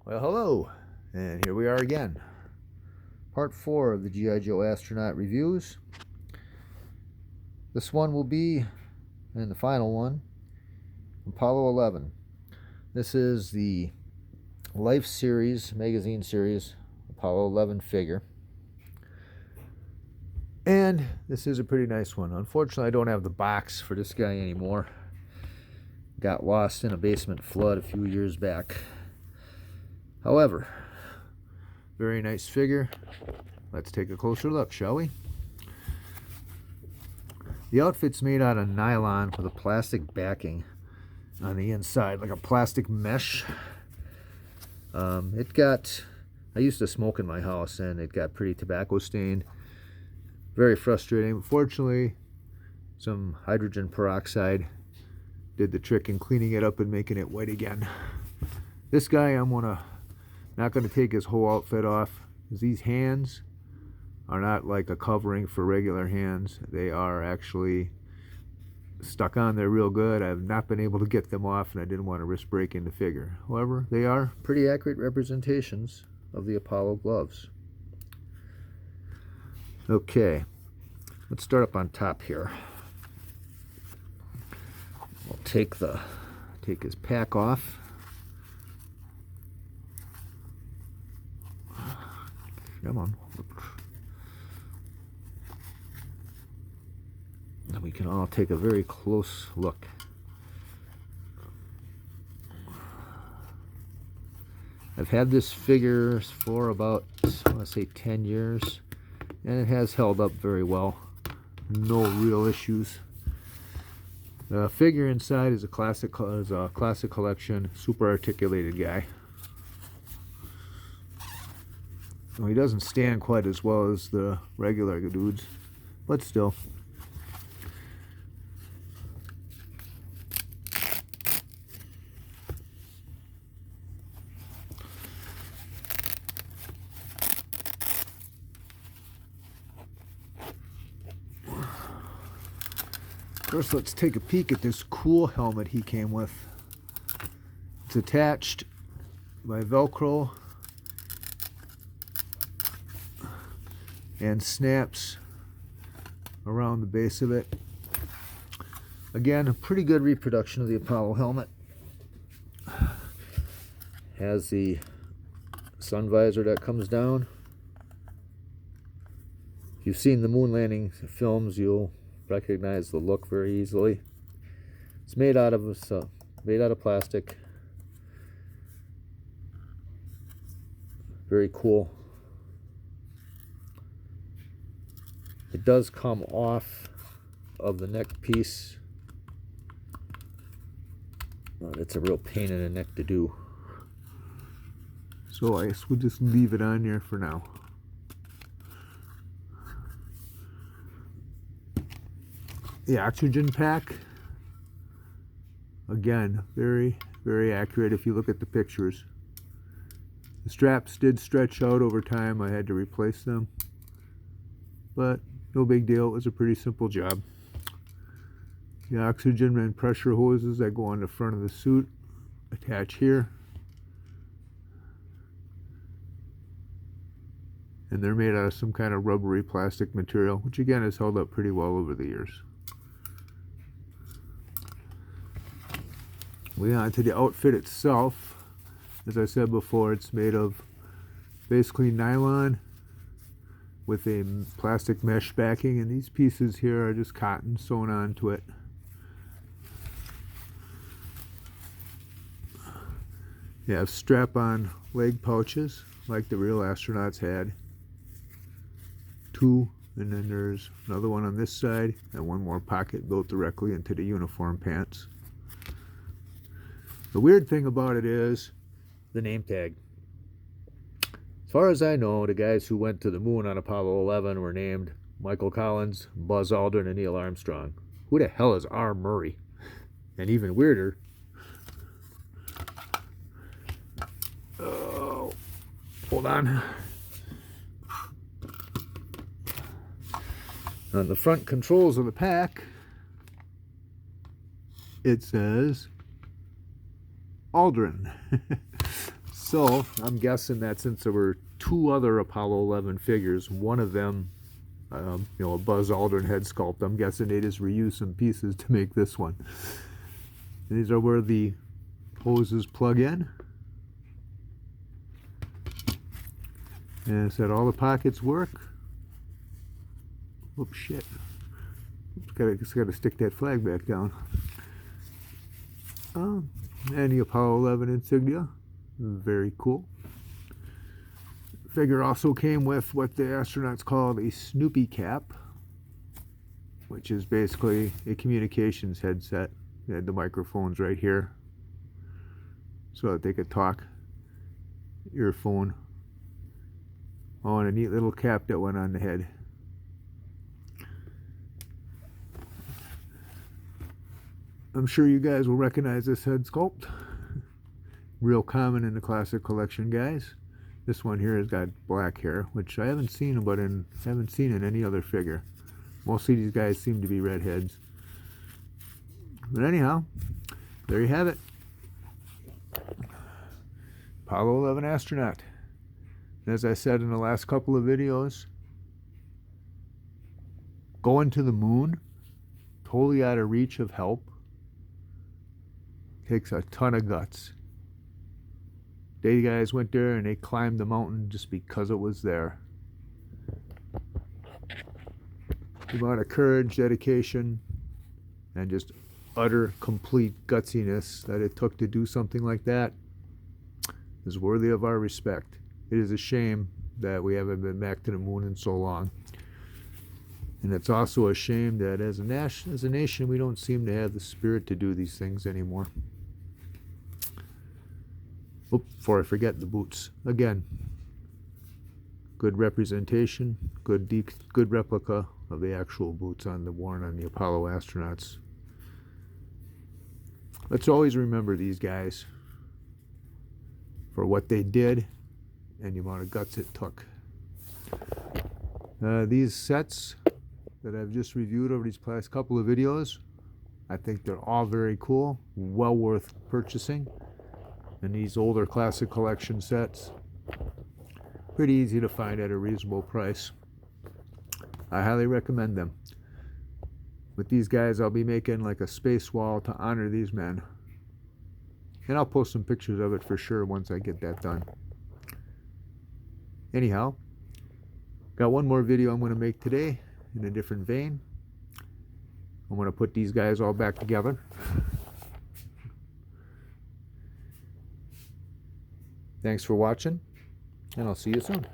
Well, hello, and here we are again. Part 4 of the G.I. Joe astronaut reviews. This one will be, and the final one, Apollo 11. This is the Life series, magazine series, Apollo 11 figure. And this is a pretty nice one. Unfortunately, I don't have the box for this guy anymore. Got lost in a basement flood a few years back. However, very nice figure. Let's take a closer look, shall we? The outfit's made out of nylon with a plastic backing on the inside, like a plastic mesh. I used to smoke in my house and it got pretty tobacco stained. Very frustrating. Fortunately, some hydrogen peroxide did the trick in cleaning it up and making it white again. This guy, I'm not gonna take his whole outfit off, because these hands are not like a covering for regular hands. They are actually stuck on there real good. I've not been able to get them off, and I didn't want to risk breaking the figure. However, they are pretty accurate representations of the Apollo gloves. Okay, let's start up on top here. We'll take his pack off. Come on. And we can all take a very close look. I've had this figure for about, I want to say 10 years, and it has held up very well. No real issues. The figure inside is a classic collection, super articulated guy. Well, he doesn't stand quite as well as the regular dudes, but still. First, let's take a peek at this cool helmet he came with. It's attached by Velcro and snaps around the base of it. Again, a pretty good reproduction of the Apollo helmet. Has the sun visor that comes down. If you've seen the moon landing films, you'll recognize the look very easily. It's made out of plastic. Very cool. It does come off of the neck piece. It's a real pain in the neck to do. So I guess we'll just leave it on there for now. The oxygen pack, again, very, very accurate if you look at the pictures. The straps did stretch out over time. I had to replace them, but no big deal. It was a pretty simple job. The oxygen and pressure hoses that go on the front of the suit attach here, and they're made out of some kind of rubbery plastic material, which again has held up pretty well over the years. We on to the outfit itself. As I said before, it's made of basically nylon with a plastic mesh backing, and these pieces here are just cotton sewn onto it. You have strap-on leg pouches like the real astronauts had. Two, and then there's another one on this side and one more pocket built directly into the uniform pants. The weird thing about it is the name tag. As far as I know, the guys who went to the moon on Apollo 11 were named Michael Collins, Buzz Aldrin, and Neil Armstrong. Who the hell is R. Murray? And even weirder, oh, hold on. On the front controls of the pack, it says Aldrin. So I'm guessing that since there were two other Apollo 11 figures, one of them, a Buzz Aldrin head sculpt, I'm guessing they just reused some pieces to make this one. These are where the hoses plug in. And I said all the pockets work. Oops, shit. Just gotta stick that flag back down. And the Apollo 11 insignia. Very cool. Figure also came with what the astronauts call a Snoopy cap, which is basically a communications headset. They had the microphones right here so that they could talk. Earphone. Oh, and a neat little cap that went on the head. I'm sure you guys will recognize this head sculpt. Real common in the classic collection, guys. This one here has got black hair, which I haven't seen in any other figure. Most of these guys seem to be redheads. But anyhow, there you have it. Apollo 11 astronaut. As I said in the last couple of videos, going to the moon, totally out of reach of help, takes a ton of guts. They guys went there and they climbed the mountain just because it was there. The amount of courage, dedication, and just utter, complete gutsiness that it took to do something like that is worthy of our respect. It is a shame that we haven't been back to the moon in so long. And it's also a shame that as a nation, we don't seem to have the spirit to do these things anymore. Oh, before I forget, the boots. Again, good representation, good replica of the actual boots worn on the Apollo astronauts. Let's always remember these guys for what they did and the amount of guts it took. These sets that I've just reviewed over these past couple of videos, I think they're all very cool, well worth purchasing. And these older classic collection sets, pretty easy to find at a reasonable price. I highly recommend them. With these guys, I'll be making like a space wall to honor these men. And I'll post some pictures of it for sure once I get that done. Anyhow, got one more video I'm going to make today in a different vein. I'm going to put these guys all back together. Thanks for watching, and I'll see you soon.